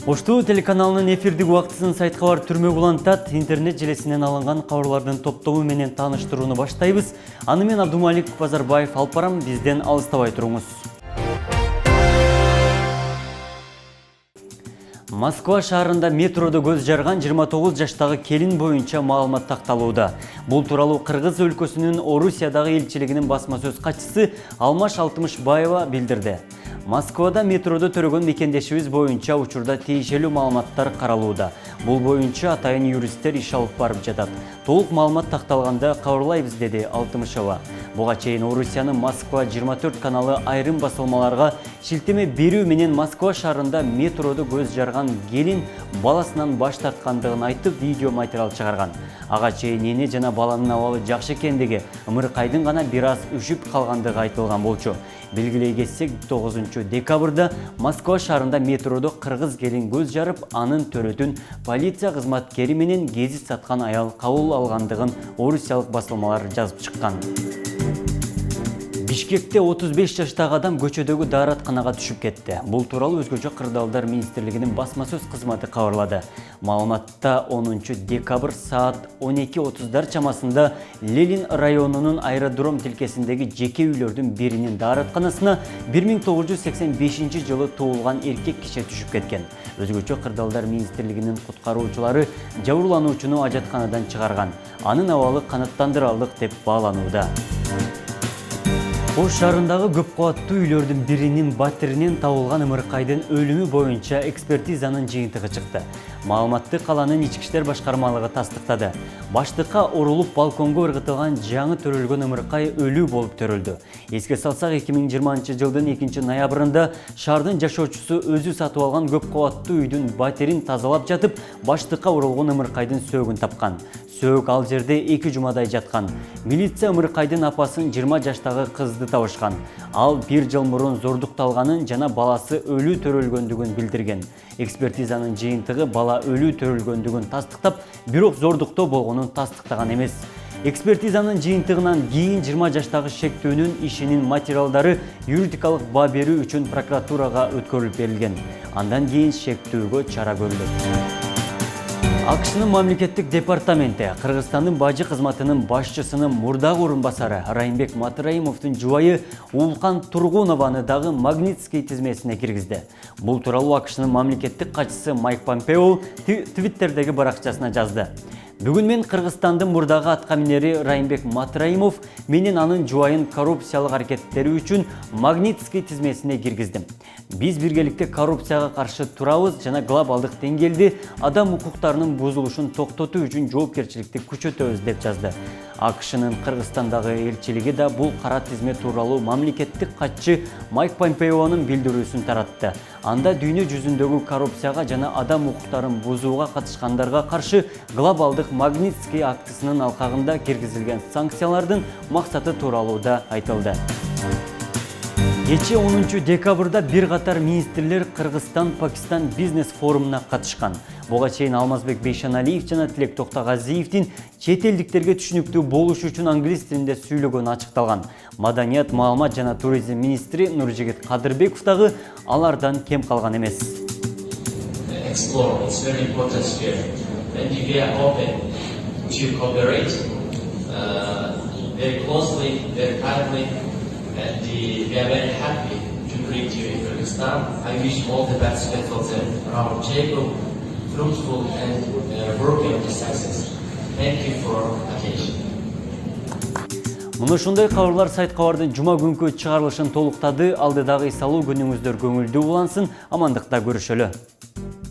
Оштуу телеканалынын эфирдик убактысын сайт кабар түрмөк улантат. Интернет желесинен алынган кабарлардын топтому менен тааныштырууну баштайбыз. Аны мен Абдумалик Базарбаев алып барам, бизден алыстабай туруңуз. Москва шаарында метрода көз жарган 29 жаштагы келин боюнча маалымат такталууда. Бул тууралуу Кыргыз өлкөсүнүн Орусиядагы элчилигинин басма сөз катчысы Алмаш Алтымышбаева билдирди. Москвада метрода төрөгөн мекендешибиз боюнча учурда тийишелүү маалыматтар каралууда. Бул боюнча атайын юристтер иш алып барып жатат. Толук маалымат такталганда кабарлайбыз, деди Алтымышева. Буга чейин Орусиянын Москва 24 каналы айрым басылмаларга шилтеме берүү менен Москва шаарында метрода көз жарган келин баласынан баш тарткандыгын айтып, видео материал чыгарган. Ага чейин эне жана баланын абалы жакшы экендиги, ымыркайдын гана бир аз үшүп калгандыгы айтылган болчу. Белгилей кетсек, 9 декабрда Москва шаарында метрода кыргыз келин көз жарып, анын төрөтүн полиция кызматкери менен гезит саткан аял кабыл алгандыгын орусиялык басылмалар жазып чыккан. Бишкекте 35 жаштагы адам көчөдөгү дааратканага түшүп кетти. Бул тууралуу Өзгөчө кырдаалдар министрлигинин басма сөз кызматы кабарлады. Маалыматта 10 декабрь саат 12:30 чамасында Ленин районунун аэродром тилкесиндеги жеке үйлөрдүн биринин дааратканасына 1985 жылы туулган эркек киши түшүп кеткен. Өзгөчө кырдаалдар министрлигинин куткаруучулары жабырлануучуну ажатканадан чыгарган. Анын абалы канааттандыралдык деп бааланууда. Ош шаарындагы көп кабаттуу үйлөрдүн биринин батиринен табылган ымыркайдын өлүмү боюнча экспертизанын жыйынтыгы чыкты. Маалыматты каланын ички иштер башкармалыгы тастыктады. Баштыкка урулуп балконго ыргытылган жаңы төрөлгөн ымыркай өлүү болуп төрөлдү. Эске салсак, 2020 жылдын 2-ноябрында шаардын жашоочусу өзү сатып алган көп кабаттуу үйдүн батирин тазалап жатып, баштыкка урулган ымыркайдын сөөгүн тапкан. Сөөгү ал жерде 2 жумадай жаткан. Милиция ымыркайдын апасын 20 жаштагы кызды табышкан. Ал 1 жыл мурун зордукталганын жана баласы өлүү төрөлгөндүгүн билдирген. Экспертизанын жыйынтыгы бала өлүү төрөлгөндүгүн тастыктап, бирок зордуктоо болгонун тастыктаган эмес. Экспертизанын жыйынтыгынан кийин 20 жаштагы шектүүнүн ишинин материалдары юридикалык баа берүү үчүн прокуратурага өткөрүлүп берилген. Андан кийин шектүүгө чара көрүлөт. АКШнын мамлекеттик департаменти Кыргызстандын бажы кызматынын башчысынын мурдагы орун басары Райымбек Матраимовдун жубайы Уулкан Тургунованы дагы Магнитский тизмесине киргизди. Бул тууралуу АКШнын мамлекеттик катчысы Майк Помпео Твиттердеги баракчасына жазды. Бүгүн мен Кыргызстандын мурдагы аткаминери Райымбек Матраимов менен анын жубайын коррупциялык аракеттери үчүн Магнитский тизмесине киргиздим. Биз биргеликте коррупцияга каршы турабыз жана глобалдык деңгээлде адам укуктарынын бузулушун токтотуу үчүн жоопкерчиликти күчөтөбүз, деп жазды. АКШнын Кыргызстандагы элчилиги да бул кара тизме тууралуу мамлекеттик катчы Майк Помпеонун билдирүүсүн таратты. Анда дүйнө жүзүндөгү коррупцияга жана адам укуктарын бузууга катышкандарга каршы глобалдык Магнитский актысынын алкагында киргизилген санкциялардын максаты тууралуу да айтылды. Кечээ 10 декабрда бир катар министрлер Кыргызстан-Пакистан бизнес форумуна катышкан. Буга чейин Алмазбек Бейшаналиев жана Тилек Токтогазиевдин чет элдиктерге түшүнүктүү болушу үчүн англис тилинде сүйлөгөнү ачыкталган. Маданият, маалымат жана туризм министри Нуржигит Кадырбеков дагы алардан кем калган эмес. Explore, it's very important sphere. And we are open to cooperate very closely, very tightly, and we are very happy to greet you in Kyrgyzstan. I wish all the best for the round table, fruitful and working success. Thank you for attention. Мына ушундай кабарлар сайт кабардын жума күнкү чыгарылышын толуктады. Алдыдагы эс алуу күнүңүздөр көңүлдүү улансын. Амандыкта көрүшөлү.